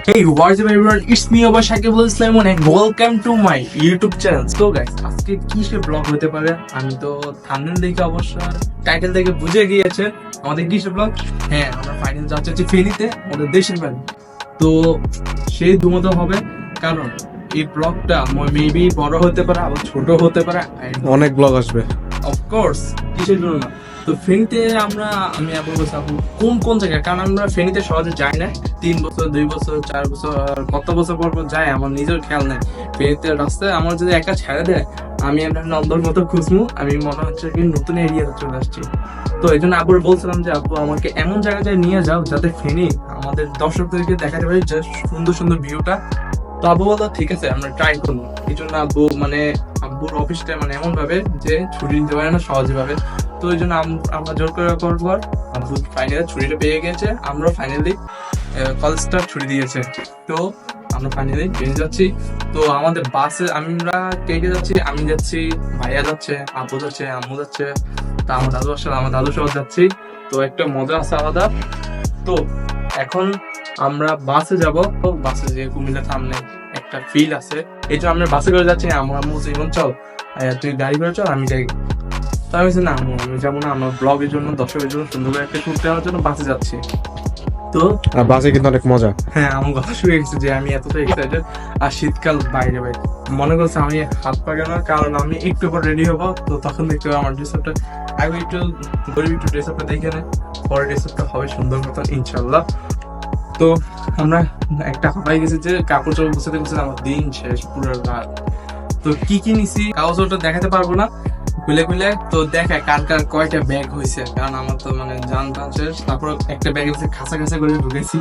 Hey, what's up everyone? It's me Oba Shakibul Islam and welcome to my YouTube channel. So guys, আজকে কিসের blog হতে পারে? আমি তো থাম্বনেল দেখে অবশ্য টাইটেল দেখে বুঝে গিয়েছে আমাদের কিসের ব্লগ। হ্যাঁ, আমরা ফাইনাল যাচ্ছি ফেনীতে, আমাদের দেশের বাড়ি। তো সেই দুমতো হবে, কারণ এই ব্লগটা মেবি বড় হতে পারে, আবার ছোট হতে পারে, অনেক ব্লগ আসবে অফকোর্স, কিসের জন্য না। তো ফেনীতে আমি আবার বলছি কোন জায়গায়, কারণ আমরা ফেনীতে সহজে যাই না। 3 বছর 2 বছর 4 বছর কত বছর পর যাই, আমার নিজের খেয়াল নেই। ফেনীতে রাস্তায় আমার যদি একা ছেড়ে দেয়, আমি একটা নন্দর মতো খুঁজবো, আমি মনে হচ্ছে কি নতুন এরিয়াতে চলে আসছি। তো এই জন্য আবার বলছিলাম যে আপু আমাকে এমন জায়গায় নিয়ে যাও যাতে ফেনী আমাদের দর্শকদেরকে দেখাতে পারি যে সুন্দর সুন্দর ভিউটা। তো আব্বু বললো ঠিক আছে, আমরা ট্রাই করবো। এই জন্য আব্বুর অফিসটা এমন ভাবে যে ছুটি নিতে পারে না সহজে ভাবে। তো ওই জন্য আমরা জোর করে করার পর আব্বু ফাইনালি ছুটিটা পেয়ে গেছে, আমরা ফাইনালি কলেজটা ছুটি দিয়েছে। তো আমরা ফাইনালি পেয়ে যাচ্ছি। তো আমাদের বাসে আমরা কে যাচ্ছি, আমি যাচ্ছি, ভাইয়া যাচ্ছে, আব্বু যাচ্ছে, আম্মু যাচ্ছে, তা আমার দাদু সহ যাচ্ছি। তো একটা মজা আছে আলাদা। তো এখন আমরা বাসে যাব, বাসে যে কুমিল্লা সামনে একটা ফিল আছে, এই জন্য আমরা বাসে করে যাচ্ছি। আমার আম্মু জীবন চল, তুই গাড়ি করে চল, আমি যাই। তো আমি না, আমি যাবো না, আমার ব্লগের জন্য, দর্শকের জন্য সুন্দর করে একটা শুট দেওয়ার জন্য বাসে যাচ্ছি। তো বাসে কিন্তু অনেক মজা। হ্যাঁ, আমার কথা শুনে গেছে যে আমি এতটা এক্সাইটেড। আর শীতকাল বাইরে ভাই, মনে করছে আমি হাত পা গেল, কারণ আমি একটু পর রেডি হবো। তো তখন দেখতে হবে আমার ড্রেস আপটা, আগে একটু গরিব একটু ড্রেস আপটা দেখে নেয়, পরে ড্রেস আপটা হবে সুন্দর মতন ইনশাল্লাহ। তো আমরা একটা হাঁপাই গেছি যে কাপড় চোপড় গুছাতে গুছাতে আমার দিন শেষ, পুরো রাত। তো কি নিছি কাগজ ওটা দেখাতে পারবো না খুলে। তো দেখায় কার কয়টা ব্যাগ হয়েছে, কারণ আমার তো জান শেষ। তারপর একটা ব্যাগ হচ্ছে খাঁচা করে ঢুকেছি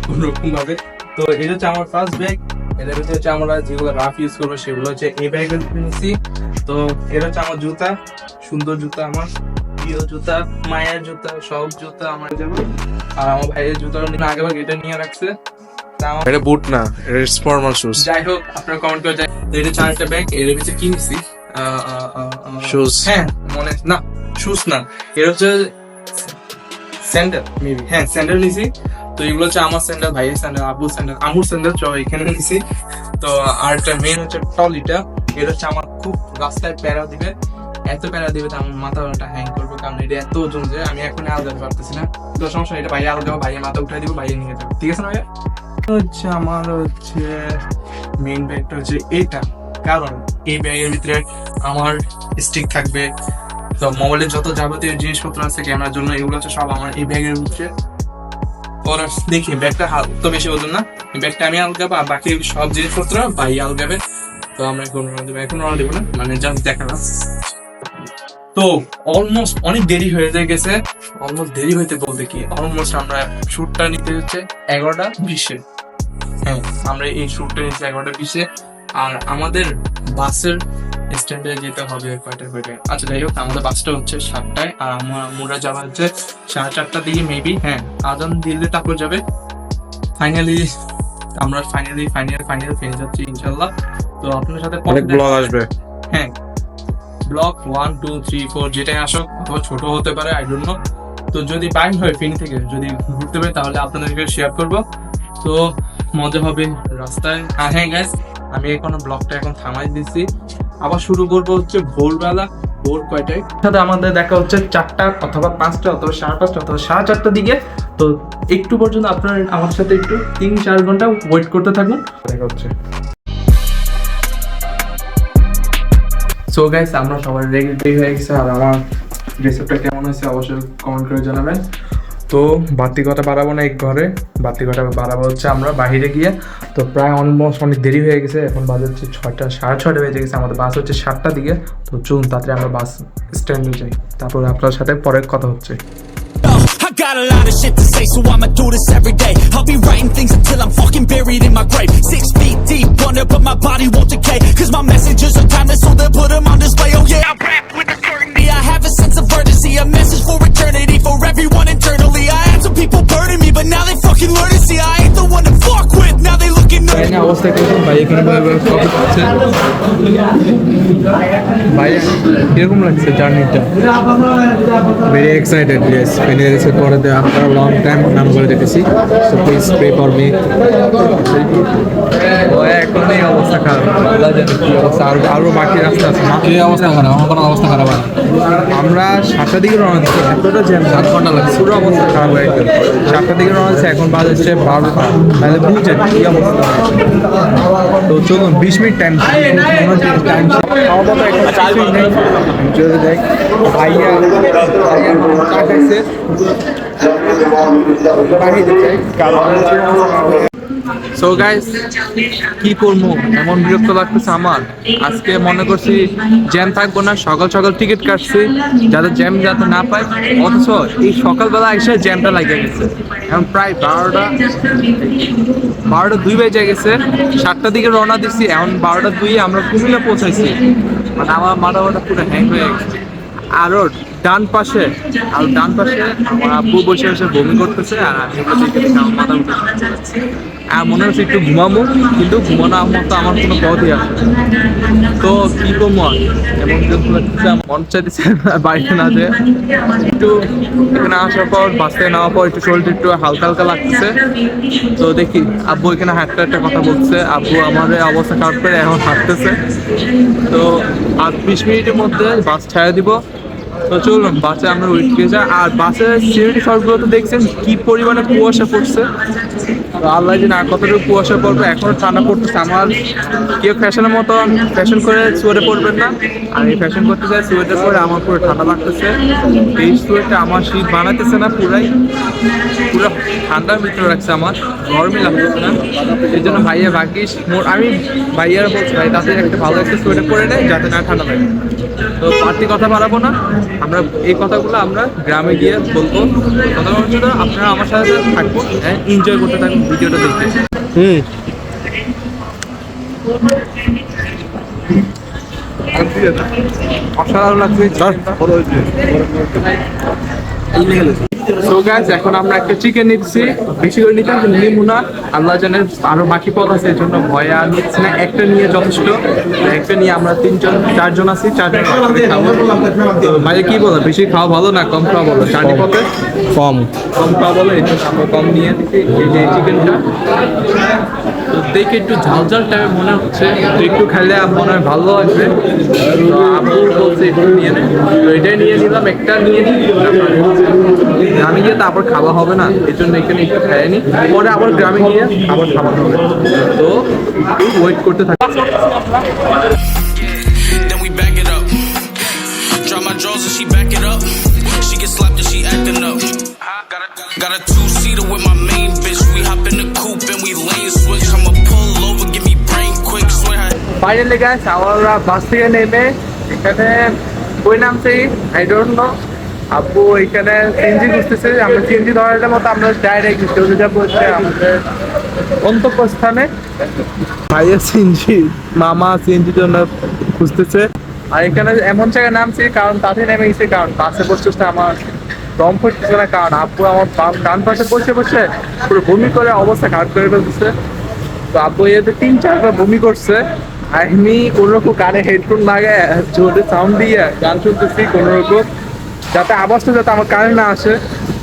কোন রকম ভাবে। তো এটা হচ্ছে আমার ফার্স্ট ব্যাগ। এটার ভিতরে হচ্ছে আমরা যেগুলো রাফ ইউজ করবো সেগুলো হচ্ছে এই ব্যাগের নিচ্ছি। তো এটা হচ্ছে আমার জুতা, সুন্দর জুতা, আমার প্রিয় জুতা, মায়ের জুতা, সব জুতা আমার যাবো। আর আমার ভাইয়ের জুতা আগে ভাগে এটা নিয়ে রাখছে। এটা বুট না, এটা ফর্মাল শুজ। যাই হোক, আপনারা কমেন্ট করে যাই। তো এটা 4টা ব্যাগ, এর ভিতরে কি নিচ্ছি শুজ। হ্যাঁ, না শুজ না, এটা হচ্ছে স্যান্ডেল মেবি। হ্যাঁ, স্যান্ডেল নিছি। তো এগুলো হচ্ছে আমার স্যান্ডেল, ভাইয়ের স্যান্ডেল, আব্বুর স্যান্ডেল, আমুর স্যান্ডেল সব এখানে নিছি। তো আর একটা মেন হচ্ছে টলিটা। এটা হচ্ছে আমার খুব রাস্তায় প্যারা দিবে, এত প্যারা দিবে তো আমার মাথাটা হ্যাং করবো, কারণ এটা এত ওজন যে আমি এখন আলাদা পারতেছি না। তো সমস্যা, এটা ভাইয়া আলাদা, ভাইয়ের মাথা উঠাই দিব, ভাইয়া নিয়ে যাবো, ঠিক আছে না ভাইয়া? হচ্ছে আমার হচ্ছে মেইন ব্যাগটা হচ্ছে এটা, কারণ এই ব্যাগের ভিতরে আমার স্টিক থাকবে, তো মোবাইলের যত যাবতীয় জিনিসপত্র আছে ক্যামেরার জন্য, এগুলো হচ্ছে সব আমার এই ব্যাগের ভিতরে। ওরা দেখি ব্যাগটা তো বেশি ওজন না, এই ব্যাগটা আমি আলগাবো, আর বাকি সব জিনিসপত্র ভাই আলগাবে। তো আমরা এখন রওনা দেবো না, জাস্ট দেখালাম। তো অলমোস্ট অনেক দেরি হয়ে গেছে, অলমোস্ট দেরি হইতে বলতে কি, অলমোস্ট আমরা শুটটা নিতে হচ্ছে 11:20। হ্যাঁ, আমরা এই শুটটা নিচ্ছি 11:20। আর আমাদের বাসের স্ট্যান্ডে যেতে হবে কয়টায়। আচ্ছা যাই হোক, আমাদের বাসটা হচ্ছে 7টায়, আর আমরা যাওয়া হচ্ছে 4:30টার দিকে মেবি। হ্যাঁ, আজান দিলে তারপর যাবে। আমরা ফাইনালি ফেনে যাচ্ছি ইনশাল্লাহ। তো আপনার সাথে অনেক ব্লগ আসবে। হ্যাঁ, ব্লগ 1, 2, 3, 4 যেটাই আসুক, অথবা ছোট হতে পারে, আই ডোন্ট নো। তো যদি বাইক হয় ফেনী থেকে যদি ঘুরতে পারি, তাহলে আপনাদেরকে শেয়ার করবো। তো মজা হবে রাস্তায়। আর হ্যাঁ গাইস, আমি ব্লগটা এখন থামাই দিচ্ছি, আবার শুরু করবো হচ্ছে ভোরবেলা। ভোর কয়টায় সাথে আমাদের দেখা হচ্ছে 4টা অথবা 5টা অথবা 5:30 অথবা 4:30টার দিকে। তো একটু পর্যন্ত আপনার আমার সাথে একটু 3-4 ঘন্টা ওয়েট করতে থাকুন, দেখা হচ্ছে। সো গাইস, আমরা সবাই রেডি হয়ে গেছে, আর আমার ড্রেসআপটা কেমন হয়েছে অবশ্যই কমেন্ট করে জানাবেন। তো বাড়তি কথা বাড়াবো না, এক ঘরে বাড়তি কথা বাড়াবো হচ্ছে আমরা বাইরে গিয়ে। তো প্রায় অলমোস্ট অনেক দেরি হয়ে গেছে, এখন বাজে হচ্ছে 6টা, 6:30 বেজে গেছে। আমাদের বাস হচ্ছে 7টার দিকে। তো চলুন তাড়াতাড়ি আমরা বাস স্ট্যান্ডে যাই, তারপর আপনার সাথে পরে কথা হচ্ছে। I got a lot of shit to say, so I'ma do this every day. I'll be writing things until I'm fucking buried in my grave. 6 feet deep under, but my body won't decay. Cause my messages are timeless, so they'll put them on display. Oh yeah, I rap with a certainty. I have a sense of urgency, a message for eternity, for everyone internally. I had some people burning me, but now they fucking learn to see I ain't the one to fuck with. Now they looking up. অবস্থা কিন্তু ভাই ভাই এখানে coffee খাচ্ছে। ভাই কিরকম লাগছে জার্নিটা? ভেরি এক্সাইটেড ইয়েস ফিনিশে করে দে আফটার লং টাইম নাম করে দেখেছি so please pray for me এখন এই অবস্থা খারাপ, আল্লাহ জানে কি অবস্থা। আরো বাকি রাস্তা আছে না? এই অবস্থা খারাপ আমার কোনো অবস্থা খারাপ না আমরা 7টার দিকে রওনা দিচ্ছি, এতটা জ্যাম 7 ঘন্টা লাগছে, পুরো অবস্থা খারাপ হয়ে গেল। 7টার দিকে রওনা দিচ্ছে, এখন বাজে হচ্ছে 12টা, তাহলে বুঝছেন কি অবস্থা। তো চলুন 20 মিনিট টাইম টাইম খাওয়া দাওয়া এখন কিছুই নেই। চলে যাই, ভাইয়া চা খাইছে, বাহিরে যাই কারণ সো গাইস কি করবো, এমন বিরক্ত লাগতেছে আমার। আজকে মনে করছি জ্যাম থাকবো না, সকাল সকাল টিকিট কাটছি যাতে জ্যাম যাতে না পায়, অথচ এই সকালবেলা এসে জ্যামটা লাগিয়ে গেছে। এখন প্রায় 12টা 2 বেজে গেছে। 7টার দিকে রওনা দিচ্ছি, এখন 12টা 2 আমরা কুমিল্লা পৌঁছাইছি। মানে আমার মাথা পুরো হ্যাং হয়ে গেছে। আরো ডান পাশে আমার আব্বু বসে বসে বমি করতেছে, আর আমি ওটা দেখে দেখে আমার মাথা উঠে আর মনে হচ্ছে একটু ঘুমাবো, কিন্তু ঘুমানোর মতো আমার কোনো পথই আছে না। তো কি করবো আর, এমন বিরক্ত লাগতেছে, মন চাইতেছে বাইরে না যে একটু এখানে আসার পর বাস থেকে নেওয়ার পর একটু শরীরটা একটু হালকা হালকা লাগতেছে। তো দেখি আব্বু এখানে হাঁটতে একটা কথা বলছে, আব্বু আমাদের অবস্থা খারাপ করে এখন হাঁটতেছে। তো আর 20 মিনিটের মধ্যে বাস ছেড়ে দিব। তো চলুন বাসে আমরা ওয়েট করে যাই। আর বাসের সিকিউরিটি শর্টগুলো তো দেখছেন কি পরিমাণে কুয়াশা পড়ছে। তো আল্লাহ জানে আর কতটুকু কুয়াশা পড়বে, এখনো ঠান্ডা পড়তেছে। আমার কেউ ফ্যাশনের মতো ফ্যাশন করে সোয়েটার পরবেন না, আর এই ফ্যাশন করতে চাই সোয়েটার পরে আমার পুরো ঠান্ডা লাগতেছে। এই সোয়েটার আমার শীত বানাতেছে না, পুরো ঠান্ডার ভিতরে রাখছে, আমার গরমই লাগতেছে না। এই জন্য ভাইয়া ভাগ্যিস আমি ভাইয়ারা বলছি ভাই তাদের একটা ভালো একটা সোয়েটার পরে নেয় যাতে না ঠান্ডা লাগে। তো পার্টি কথা বাড়াবো না, আমরা এই কথাগুলো আমরা গ্রামে গিয়ে বলবো। কথা বলার জন্য আপনারা আমার সাথে থাকবো, এনজয় করতে থাকবো ভিডিওটা দেখতে। অসাধারণ লাগছে। সো গাইস এখন আমরা একটা চিকেন নিচ্ছি, বেশি করে নিতাম কিন্তু নিবো না, আল্লাহ জানে আরো বাকি পথ আছে, এই জন্য ভয় আর নিচ্ছি না। একটা নিয়ে যথেষ্ট, একটা নিয়ে আমরা 4জন আছি, 4জন খাবো। তো ভাই কি বলো, বেশি খাওয়া ভালো না কম খাওয়া ভালো? চারটি পথে কম খাওয়া ভালো, এই জন্য আমরা কম নিয়ে দিচ্ছি এই যে চিকেনটা। তো দেখে একটু ঝাল ঝাল টাইপের মনে হচ্ছে, তো একটু খাইলে মনে হয় ভালো লাগবে। তো আব্বু বলছে একটু নিয়ে নেয়, তো এটাই নিয়ে নিলাম, একটা নিয়ে নিই। গ্রামে গিয়ে তারপর খাওয়া হবে না, এই জন্য এখানে একটু খাইয়ে নিই, পরে আবার গ্রামে গিয়ে আবার খাওয়া হবে। তো একটু ওয়েট করতে থাকি। Then we back it up. Drop my drawers and she back it up. She get slapped and she acting up. Got a 2-seater with my main bitch. We hop in the coupe and we lane switch. I'ma pull over, give me brain quick. Swear I finally guys আমরা বাস থেকে নেমে এখানে কই নামছি I don't know. আব্বু এখানে CNG খুঁজতেছে, আমরা সিএনজি ধরার মতো আমরা ডাইরেক্ট চলে যাবো হচ্ছে আমাদের গন্তব্যস্থানে। ভাইয়া সিএনজি, মামা সিএনজির জন্য খুঁজতেছে। আর এখানে এমন জায়গায় নামছি কারণ তাতে নেমে গেছি, কারণ বাসে বসতে আমার দম ফুটতেছে না, কারণ আব্বু আমার ডান পাশে বসে বসে পুরো বমি করে অবস্থা খারাপ করে ফেলতেছে। তো আব্বু এতে 3-4 বার বমি করছে। আমি কোনোরকম কানে হেডফোন লাগায় জোরে সাউন্ড দিয়ে গান শুনতেছি কোনোরকম, যাতে আওয়াজটা যাতে আমার কানে না আসে।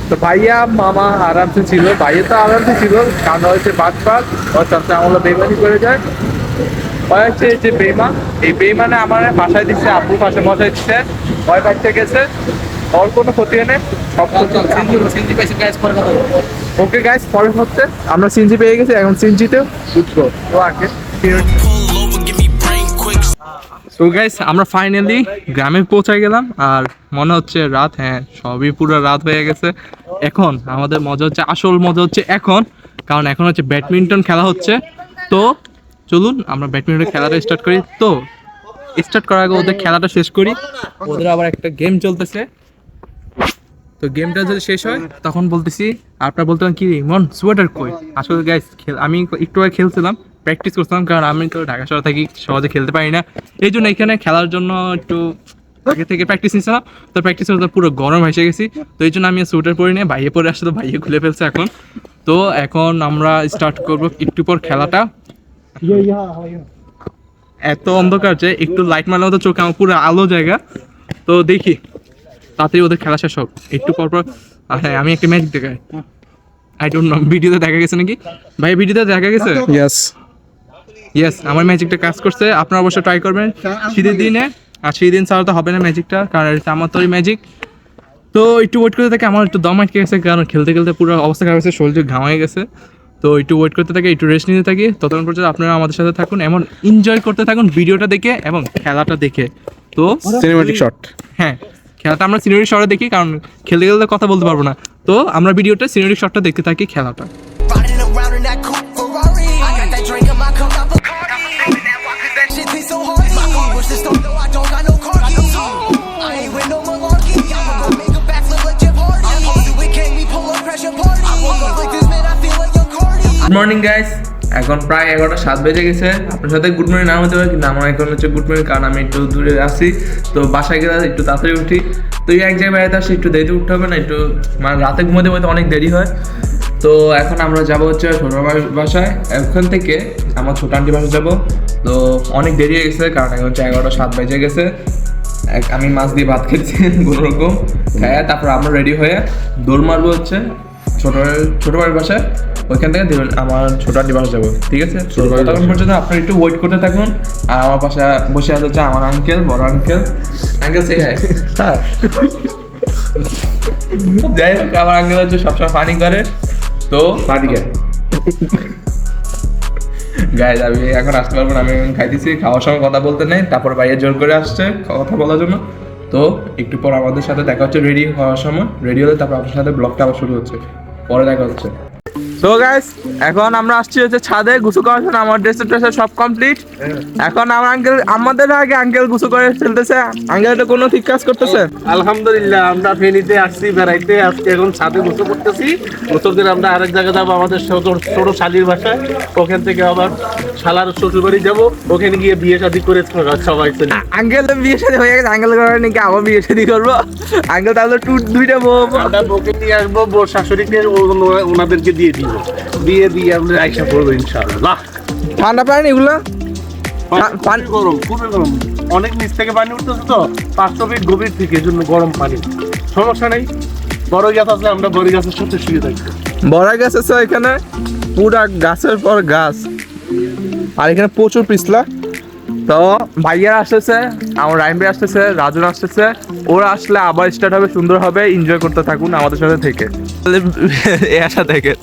তো ভাইয়া মামা আরামসে ছিল, ভাইয়া তো আরামসে ছিল, কারণ হচ্ছে বাদ ওর সাথে আমরা বেমানি করে যায়। হচ্ছে যে বেইমান, এই বেইমানে আমার বাসায় দিচ্ছে, আব্বু পাশে বসাই দিচ্ছে, ভয় পাইতে গেছে, ওর কোনো ক্ষতি নেই, সব ক্ষতি ওকে গাইস। পরে হচ্ছে আমরা সিএনজি পেয়ে গেছি, এখন সিএনজিতে উঠবো। তো আগে pull over, give me brain quick. তো গাইস আমরা ফাইনালি গ্রামে পৌঁছে গেলাম, আর মনে হচ্ছে রাত, হ্যাঁ সবই পুরো রাত হয়ে গেছে। এখন আমাদের মজা হচ্ছে, আসল মজা হচ্ছে এখন, কারণ এখন হচ্ছে ব্যাডমিন্টন খেলা হচ্ছে। তো চলুন আমরা ব্যাডমিন্টন খেলাটা স্টার্ট করি। তো স্টার্ট করার আগে ওদের খেলাটা শেষ করি, ওদের আবার একটা গেম চলতেছে। তো গেমটা যদি শেষ হয় তখন বলতেছি, আপনারা বলতে পারেন কি মন সোয়েটার কই। আসলে গাইস আমি একটু আগে খেলছিলাম, প্র্যাকটিস করছিলাম, কারণ আমি তো ঢাকা শহরে থাকি, সহজে খেলতে পারি না, এই জন্য এখানে খেলার জন্য একটু আগে থেকে প্র্যাকটিস নিচ্ছিলাম। তো প্র্যাকটিস করতে পুরো গরম এসে গেছি, তো এই জন্য আমি সোয়েটার পরে নিয়ে ভাইয়ে পরে আসলে ভাইয়ে খুলে ফেলছে এখন। তো এখন আমরা স্টার্ট করবো একটু পর খেলাটা। এত অন্ধকার যে একটু লাইট মারলে তো চোখে আমার পুরো আলো জায়গা। তো দেখি তাড়াতাড়ি ওদের খেলা শেষ হোক, একটু পর পর। হ্যাঁ, আমি একটা ম্যাজিক দেখাই, আই ডোন্ট নো ভিডিওতে দেখা গেছে নাকি ভাই, ভিডিওতে দেখা গেছে। ইয়েস, আমার ম্যাজিকটা কাজ করছে, আপনারা অবশ্যই ট্রাই করবেন শীতের দিনে। আর সেই দিন ছাড়া তো হবে না ম্যাজিকটা, কারণ এটা আমার তৈরি ম্যাজিক। তো একটু ওয়েট করতে থাকে, আমার একটু দম আটকে গেছে, কারণ খেলতে খেলতে পুরো অবস্থা খারাপ হয়েছে, শরীর ঘামাই গেছে। তো একটু ওয়েট করতে থাকি, একটু রেস্ট নিতে থাকি, ততক্ষণ পর্যন্ত আপনারা আমাদের সাথে থাকুন, এমন এনজয় করতে থাকুন ভিডিওটা দেখে এবং খেলাটা দেখে। তো সিনেম্যাটিক শট। হ্যাঁ, খেলাটা আমরা সিনেরি শটে দেখি, কারণ খেলতে খেলতে কথা বলতে পারবো না। তো আমরা ভিডিওটা সিনেরি শটটা দেখতে থাকি খেলাটা। Riding around in that coupe Ferrari. I got that drink in my cup, I'm Bacardi. Shit tastes so hearty. My car was just stone, no, I don't got no car keys. I ain't with no malarkey. I'ma go make a backflip like Jeff Hardy. I'm posted with King, we pull up pressure party. I woke up like this, man, I feel like young Cardi. Good morning guys, এখন প্রায় 11:07 বেজে গেছে। আপনার সাথে good morning নাম হতে পারে, কিন্তু আমার এখন হচ্ছে গুড মর্নিং, কারণ আমি একটু দূরে আছি। তো বাসায় গেলে একটু তাড়াতাড়ি উঠি। তো এই এক জায়গায় বেড়াতে আসি, একটু দেরিতে উঠতে হবে না, একটু মানে রাতে ঘুমোতে ঘুমোতে অনেক দেরি হয়। তো এখন আমরা যাবো হচ্ছে ছোটো বাসায়, ওখান থেকে আমার ছোটো আন্টি বাসায় যাবো। তো অনেক দেরি হয়ে গেছে, কারণ এখন হচ্ছে 11:07 বেজে গেছে। আমি মাছ দিয়ে ভাত খেয়েছি কোনো রকম খাইয়া, তারপর আমরা রেডি হয়ে দৌড় মারবো হচ্ছে ছোটো বাড়ির বাসায়। ওইখান থেকে আমার ছোটো আন্টি বাসা যাবো, ঠিক আছে? ততক্ষণ পর্যন্ত আপনারা একটু ওয়েট করতে থাকুন। আর আমার পাশে বসে আছে হচ্ছে আমার আঙ্কেল, বড় আঙ্কেল। আঙ্কেল সে হ্যাঁ, যাই হোক, আমার আঙ্কেল হচ্ছে সবসময় ফানি করে। তো ফানি করে গাইজ, আমি এখন আসতে পারবো না, আমি এখন খাইতেছি, খাওয়ার সময় কথা বলতে নেই। তারপর ভাইয়া জোর করে আসছে কথা বলার জন্য। তো একটু পর আমাদের সাথে দেখা হচ্ছে রেডি হওয়ার সময়, রেডি হলে তারপর আপনার সাথে ব্লগটা আবার শুরু হচ্ছে, পরে দেখা হচ্ছে। তো গাইস, এখন আমরা আসছি হচ্ছে ছাদে গোসল করার জন্য, আমার ড্রেস সব কমপ্লিট। এখন আমার আঙ্কেল, আমাদের আগে আঙ্কেল গোসল করে ফেলতেছে। আঙ্কেল এটা কোনো ঠিক কাজ করতেছে? আলহামদুলিল্লাহ, আমরা ফেনীতে আসছি বেড়াইতে, আজকে এখন ছাদে গোসল করতেছি। গোসল করে আমরা আরেক জায়গায় যাবো, আমাদের ছোট শালির বাসায়। ওখান থেকে আবার শালার শ্বশুর বাড়ি যাবো, ওখানে গিয়ে বিয়ে শাদী করে সবাই চলে। আঙ্কেল বিয়ে শাদী হয়ে গেছে, আঙ্কেল করে নাকি আবার বিয়ে শাদী করবো? আঙ্কেল তাহলে দুইটা বউ, আমরা বউকে নিয়ে আসবো, বউ শাশুড়িকে ওনাদেরকে দিয়ে দিব, দিয়ে আমরা আইসা করবো ইনশাআল্লাহ। ঠান্ডা পানি এগুলো পানি গরম, খুবই গরম, অনেক নিচ থেকে পানি উঠতেছে তো, 500 ফিট গভীর থেকে, এই জন্য গরম পানি। সমস্যা নেই, বড় গাছ আসলে আমরা বড় গাছের সাথে শুয়ে থাকবো। বড় গাছ আছে এখানে, পুরা গাছের পর গাছ, আর এখানে প্রচুর পিছলা। তো ভাইয়া আসতেছে, আমার রাইম ভাই আসতেছে, রাজন আসতেছে। ওরা আসলে আবার স্টার্ট হবে, সুন্দর হবে। এনজয় করতে থাকুন আমাদের সাথে থেকে, এ আশা দেখেন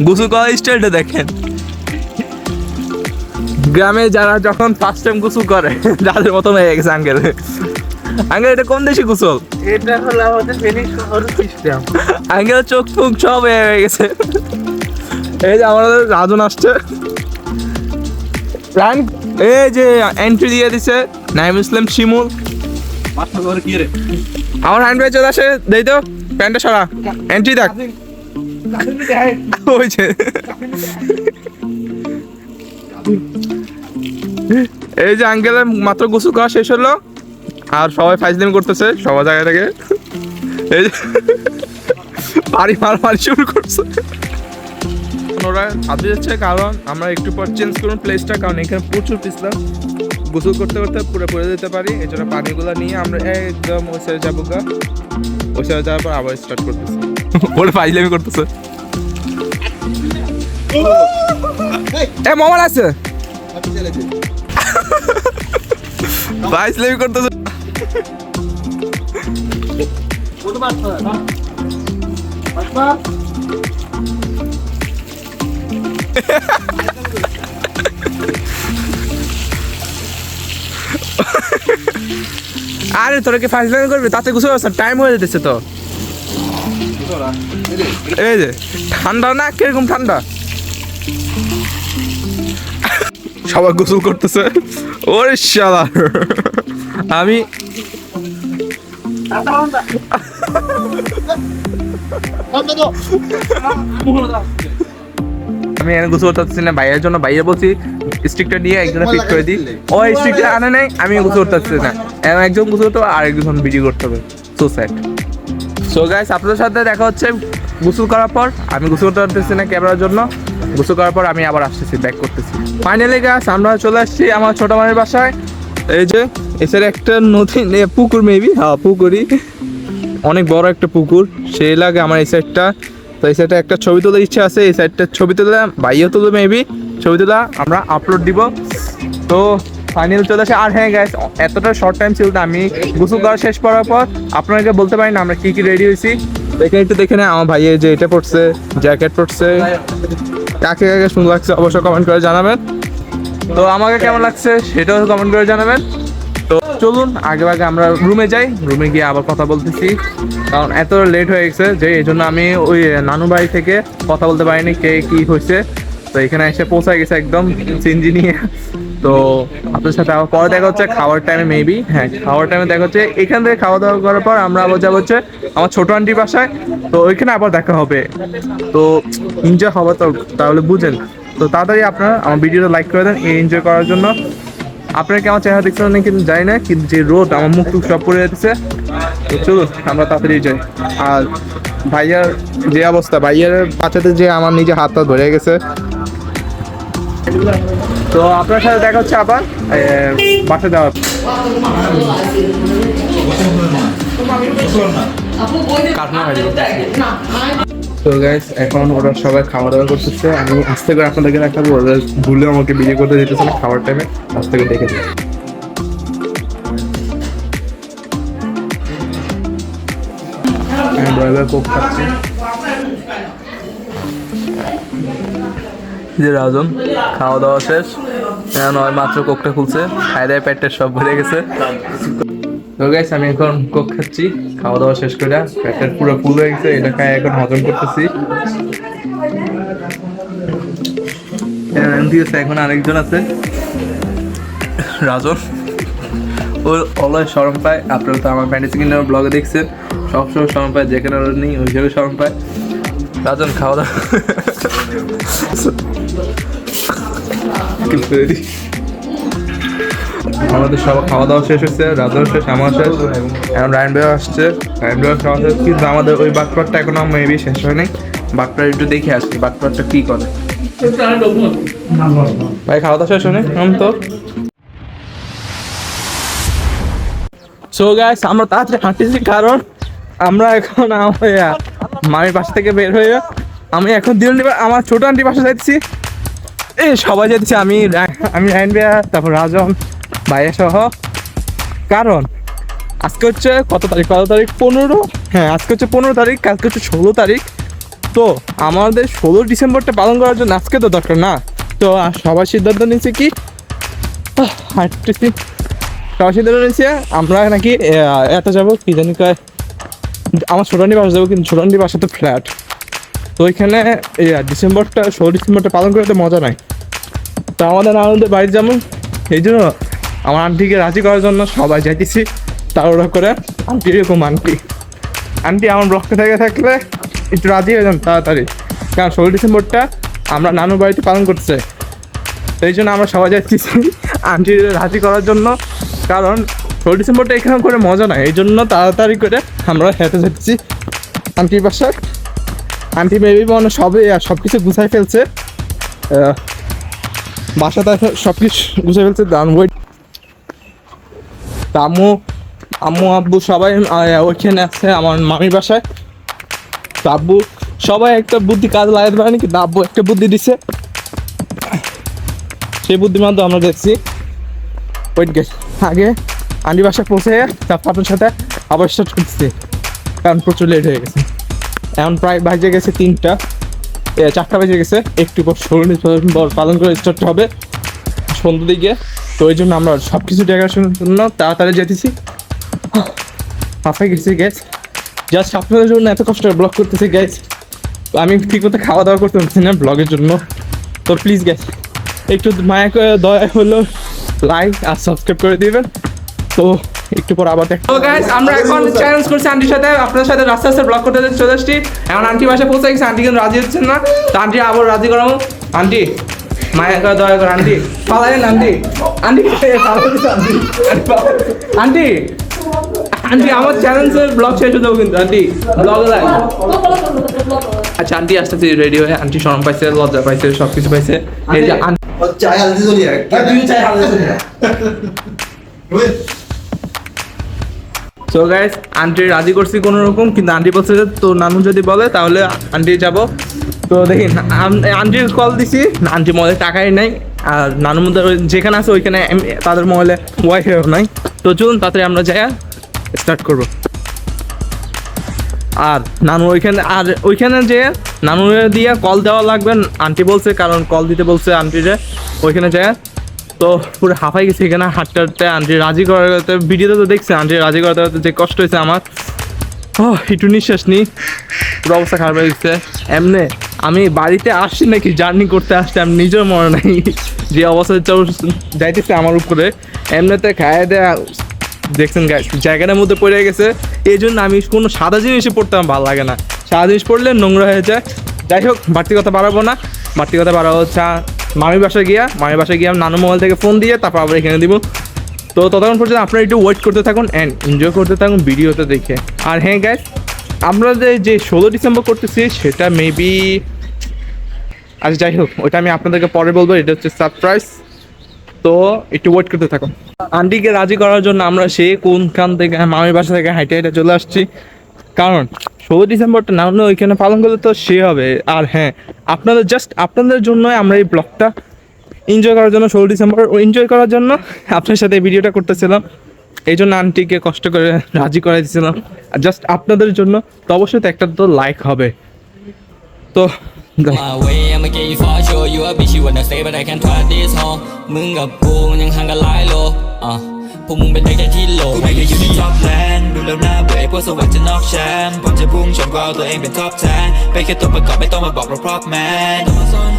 গোসল করা স্টাইলটা দেখেন। গ্রামে যারা যখন ফার্স্ট টাইম গোসল করে যাদের মতো হয়ে গেছে আঙ্কেল। আঙ্কেল এটা কোন দেশি গোসল? এটা হলো আমাদের ফেনী শহরের সিস্টেম। আঙ্কেল চোখ ফুক সব হয়ে গেছে। এই যে আমাদের রাজন আসছে, এই যে এন্ট্রি দিয়ে দিছে নাইম ইসলাম শিমুল। আমার হ্যান্ড ব্যাগ চলে আসে, দেই তো প্যান্টটা সরা, এন্ট্রি দেখ। ওই যে এই যে আঙ্কেলের মাত্র গোসল করা শেষ হলো, আর সবাই ফাইজলামি করতেছে সবার জায়গা থেকে। এই যে পারি মারি শুরু করছে। ওরা ছাদে যাচ্ছে, কারণ আমরা একটু পর চেঞ্জ করুন প্লেসটা, কারণ এখানে প্রচুর পিছলা। গোসল করতে করতে পুরো পড়ে যেতে পারি, এই জন্য পানিগুলো নিয়ে আমরা একদম ওই সাইডে যাবো। ওই সাইডে যাওয়ার পর আবার স্টার্ট করতেছে, ওরা ফাইজলামি করতেছে। এ মোবাইল আছে, ফাইজলামি করতেছে। আরে তোরা কি ফাইজলামি করবি? তাতে গোসল করছে, টাইম হয়ে যেতেছে তো। এই যে ঠান্ডা না, কিরকম ঠান্ডা, সবাই গোসল করতেছে। ওরে শালা, আমি এখানে গোসল করতেছি না, ভাইয়ের জন্য ভাইয়া বলছি স্টিকটা নিয়ে একজনে ফিট করে দিই। ও স্টিকটা আনে নাই, আমি গোসল করতেছি না, একজন গোসল করতে হবে আর একজন ভিডিও করতে হবে। So sad. সো গাইস, আপনাদের সাথে দেখা হচ্ছে গোসল করার পর। আমি গোসল করতে পারতেছি না ক্যামেরার জন্য, গোসল করার পর আমি আবার আসতেছি, ব্যাক করতেছি। ফাইনালি গাছ আমরা চলে আসছি আমার ছোট মায়ের বাসায়। এই যে এছাড়া একটা নদী পুকুর, মেবি হ্যাঁ পুকুরই, অনেক বড় একটা পুকুর। সেই লাগে আমার এই সাইডটা, তো এই সাইডটা একটা ছবি তোলার ইচ্ছা আছে। এই সাইডটা ছবি তোলা ভাইও তুলবে মেবি, ছবি তোলা আমরা আপলোড দিব। তো ফাইনাল চলে আসে। আর হ্যাঁ গাইস, এতটা শর্ট টাইম ছিল না, আমি গোসল করা শেষ করার পর আপনাকে বলতে পারি না আমরা কি কি রেডি হয়েছি। এখানে একটু দেখে নেয় আমার ভাইয়ের যে এটা পড়ছে, জ্যাকেট পড়ছে, কাকে কাকে সুন্দর লাগছে অবশ্যই কমেন্ট করে জানাবেন। তো আমাকে কেমন লাগছে সেটাও কমেন্ট করে জানাবেন। তো চলুন আগে আগে আমরা রুমে যাই, রুমে গিয়ে আবার কথা বলতেছি, কারণ এত লেট হয়ে গেছে যে এই জন্য আমি ওই নানু বাড়ি থেকে কথা বলতে পারিনি কে কি হয়েছে। তো এখানে এসে পৌঁছায় গেছে একদম সিনজি নিয়ে। তো আপনার সাথে আবার পরে দেখা হচ্ছে খাওয়ার টাইমে, মেবি হ্যাঁ খাওয়ার টাইমে দেখা হচ্ছে। এখান থেকে খাওয়া দাওয়া করার পর আমরা আবার যাবো হচ্ছে আমার ছোট আন্টির বাসায়। তো ওইখানে আবার দেখা হবে, তো এনজয় হবে। তো তাহলে বুঝেন, তো তাড়াতাড়ি আপনারা আমার ভিডিওটা লাইক করে দেন এই এনজয় করার জন্য। আপনারা কি আমার চেহারা দেখতে পারেন কিন্তু জানি না, কিন্তু যে রোদ আমার মুখ টুক সব পড়ে যাচ্ছে। তো চলুন আমরা তাড়াতাড়ি যাই। আর ভাইয়ার যে অবস্থা, ভাইয়ার বাঁচাতে যে আমার নিজে হাতটা ধরে গেছে। তো আপনার সাথে দেখা হচ্ছে আবার বাসা যাওয়ার। তো গাইস এখন ওরা সবাই খাওয়া দাওয়া করতেছে, আমি আস্তে করে আপনাদেরকে দেখাবো। ওরা ভুলে আমাকে ভিডিও করতে দিতেছে না খাওয়ার টাইমে, আস্তে করে দেখে দিই। আমি ব্রয়লার কোক খাচ্ছি। যে রাজন খাওয়া দাওয়া শেষ, নয় মাত্র কোকটা খুলছে, খাই দেয় পেটটা সব ভরে গেছে। তো গাইস আমি এখন কোক খাচ্ছি খাওয়া দাওয়া শেষ করে, পেটের পুরো ফুল হয়ে গেছে, এটা খাই এখন হজম করতেছি। এখন আরেকজন আছে রাজন, ওর অলয় শরম পায়। আপনারা তো আমার ফ্যান্টাসি কিংডম ব্লগে দেখছেন, সবসময় শরম পায়, যেখানে ওর নেই ওই জায়গায় শরম পায়। রাজন খাওয়া দাওয়া আমাদের সব খাওয়া দাওয়া শেষ হচ্ছে, রাজন শেষ, আমার শেষ, এখন রায়ন ভাই আসছে, রায়ন ভাই খাওয়া শেষ। কিন্তু আমাদের ওই বাটপারটা এখনো মেবি শেষ হয়নি, বাটপার একটু দেখে আসছি বাটপারটা কি করে। ভাই খাওয়া দাওয়া শেষ হয়নি তো। সো গাইস আমরা তাড়াতাড়ি হাঁটতেছি, কারণ আমরা এখন মামির বাসা থেকে বের হয়ে আমি এখন আমার ছোট আন্টির বাসা যাচ্ছি। সবাই যাচ্ছি, আমি রায়ন ভাইয়া, তারপর রাজন ভাইয়া সহ। কারণ আজকে হচ্ছে কত তারিখ 15, হ্যাঁ আজকে হচ্ছে 15 তারিখ, কালকে হচ্ছে 16 তারিখ। তো আমাদের 16 ডিসেম্বরটা পালন করার জন্য আজকে তো দরকার না। তো সবাই সিদ্ধান্ত নিয়েছে কি হাঁটতেছি, সবাই সিদ্ধান্ত নিয়েছে আমরা নাকি এত যাবো কি জানি কয়, আমার ছোট আন্টির বাসা যাবো, কিন্তু ছোট আন্টির বাসা তো ফ্ল্যাট। তো ওইখানে 16 ডিসেম্বরটা পালন করতে মজা নাই। তো আমাদের আনন্দের বাড়ি যেমন, এই জন্য আমার আন্টিকে রাজি করার জন্য সবাই যাইতেছি তাড়াহুড়া করে। আন্টি এরকম আন্টি আমার ব্লকটা থেকে থাকলে একটু রাজি হয়ে যান তাড়াতাড়ি, কারণ 16 ডিসেম্বরটা আমরা নানুর বাড়িতে পালন করতে। এই জন্য আমরা সবাই যাচ্ছি আন্টির রাজি করার জন্য, কারণ 16 ডিসেম্বরটা এখানে করে মজা নাই। এই জন্য তাড়াতাড়ি করে আমরা হেঁটে যাচ্ছি আন্টির বাসায়। আন্টি মেবি মনে সব কিছু গুছাই ফেলছে, বাসাটা সব কিছু গুছাই ফেলছে। আম্মু আব্বু সবাই ওইখানে আছে আমার মামির বাসায়। তো আব্বু সবাই একটা বুদ্ধি কাজ লাগাতে পারেনি, কিন্তু আব্বু একটা বুদ্ধি দিছে, সেই বুদ্ধির মাধ্যমে আমরা দেখছি। ওয়েট গেট আগে আন্টি বাসায় পৌঁছে তারপর আপনার সাথে আবার স্টার্ট করতেছি, কারণ প্রচুর লেট হয়ে গেছে। এখন প্রায় বাজে গেছে 4টা বেজে গেছে, একটু পর 16 ডিসেম্বর পালন করে স্টার্ট হবে সন্ধ্যা দিকে। তো ওই জন্য আমরা সব কিছু ডেকোরেশনের জন্য তাড়াতাড়ি যেতেছি। হাফে গেছি গ্যাস, জাস্ট আপনাদের জন্য এত কষ্ট ব্লগ করতেছি গ্যাস। আমি ঠিক মতো খাওয়া দাওয়া করতে পারছি না ব্লগের জন্য। তো প্লিজ গ্যাস একটু মায়া করে দয়া হলো লাইক আর সাবস্ক্রাইব করে দিবেন। তো একটু পর আবার দেখো। তো গাইস আমরা এখন চ্যালেঞ্জ করছি আন্টির সাথে, আপনাদের সাথে রাস্তা রাস্তা ব্লগ করতে চলে আসছি। এখন আন্টি বাসায় পৌঁছে গেছে, আন্টি কিন্তু রাজি হচ্ছেন না। তো আন্টি আবার রাজি করাবো। আন্টি মায়া করে দয়া করে আন্টি পালাইন, আন্টি আন্টি আন্টি আমার চ্যালেঞ্জের ব্লগ শেষ হয়ে যাবো কিন্তু আন্টি ব্লগ লাইভ আচ্ছা আন্টি আসতেছি রেডি হয়ে, আন্টি শরম পাইছে, লজ্জা পাইছে, সবকিছু পাইছে। এই যে চাই হালদি চলি সো গাইস আন্টি রাজি করছি কোনো রকম, কিন্তু আন্টি বলছে যে তো নানু যদি বলে তাহলে আন্টি যাব। তো দেখি আন্টির কল দিছি, আন্টি মোবাইলে টাকাই নাই, আর নানুর মধ্যে যেখানে আছে ওইখানে তাদের মোবাইলে ওয়াইফাইও নাই। তো চলুন তাড়াতাড়ি আমরা যাই স্টার্ট করবো। আর নানু ওইখানে যে নানু দিয়ে কল দেওয়া লাগবে আন্টি বলছে, কারণ কল দিতে বলছে আন্টিরে ওইখানে যায়। তো পুরো হাঁপাই গেছে এখানে হাঁটতে হাঁটতে, আন্টি রাজি করাতে, ভিডিওতে তো দেখছে আন্টি রাজি করাতে যে কষ্ট হয়েছে আমার। একটু নিঃশ্বাস নিই, পুরো অবস্থা খারাপ হয়ে গেছে। এমনি আমি বাড়িতে আসছি নাকি জার্নি করতে আসছি আমি নিজের মনে নাই, যে অবস্থা যাইতেছে আমার উপরে। এমনিতে খাইয়ে দেয়া দেখছেন গাইস জায়গাটার মধ্যে পড়ে গেছে, এই জন্য আমি কোনো সাদা জিনিসই পড়তে আমার ভালো লাগে না, সাদা জিনিস পড়লে নোংরা হয়ে যায়। যাই হোক বাড়তি কথা বাড়াবো না, বাড়তি কথা বাড়াবো হচ্ছে মামির বাসায় গিয়া নানু মোবাইল থেকে ফোন দিয়ে তারপর আবার এখানে দিব। তো ততক্ষণ পর্যন্ত আপনারা একটু ওয়েট করতে থাকুন অ্যান্ড এনজয় করতে থাকুন ভিডিওতে দেখে। আর হ্যাঁ গাইস আমরা যে 16 ডিসেম্বর করতেছি সেটা মেবি, আচ্ছা যাই হোক ওইটা আমি আপনাদেরকে পরে বলবো, এটা হচ্ছে সারপ্রাইজ। তো একটু ওয়েট করতে থাকুন। আন্টিকে রাজি করার জন্য আমরা কোনখান থেকে মামির বাসা থেকে হাইটে হাইটে চলে আসছি, কারণ 16 ডিসেম্বরটা না হলে ওইখানে পালন করলে তো সে হবে। আর হ্যাঁ আপনাদের জন্য আমরা এই ব্লগটা এনজয় করার জন্য 16 ডিসেম্বর এনজয় করার জন্য আপনার সাথে এই ভিডিওটা করতেছিলাম, এই জন্য আন্টিকে কষ্ট করে রাজি করাই দিয়েছিলাম জাস্ট আপনাদের জন্য। তো অবশ্যই তো একটা তো লাইক হবে। তো My way, I'ma get you for sure. You a bitch, you wanna stay, but I can't try this home. มึงกับกูมันยังห่างกันหลายโลพวกมึงเป็นได้แค่ที่โลกูไม่ได้อยู่ในท็อปแลนด์ดูแล้วน่าเบื่อไอ้พวกสวัสดิ์จะนอกแชมป์ผมจะพุ่งชนกูเอาตัวเองเป็นท็อป10เป็นแค่ตัวประกอบไม่ต้องมาบอกเราพร็อพแมน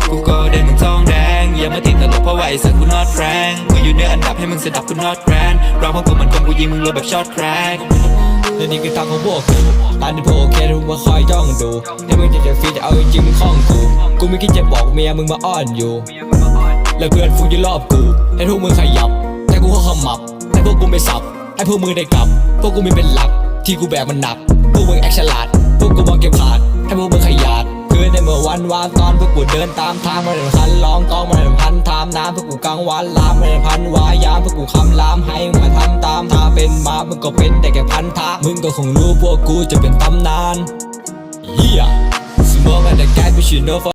กูก็ได้มึงทองแดงอย่ามาติดตลกเพราะว่าไอ้สัตว์กู not frank กูอยู่ในอันดับให้มึงเสร็จดับกู not grand ร้องของกูเหมือนคนกูยิงมึงเลยแบบ short crack และนี่คือทางของพวกกูตอนที่พวกแค่รู้ว่าคอยจ้องดูถ้ามึงจะฟีดเอาจริงมึงคล้องกูไม่คิดจะบอกเมียมึงมาอ้อนอยู่แล้วเพื่อนฟูอยู่รอบกูให้พวกมึงขยับแต่กูก็ขมับให้พวกกูไม่สับให้พวกมึงได้กลับพวกกูมีเป็นหลักที่กูแบกมันหนักพวกมึงแอคฉลาดพวกกูมองเก็บขาดให้พวกมึงขยันคือในเมื่อวันวานตอนพวกกูเดินตามทางมาเดินพันร้องกองมาเดินพันทามน้ำพวกกูกลางวันลามมาเดินพันวายามพวกกูคำลามให้มาทำตามถ้าเป็นมามึงก็เป็นแต่แค่พันธะมึงก็คงรู้พวกกูจะเป็นตำนานเฮียสมองมันแต่แกไม่ชินโน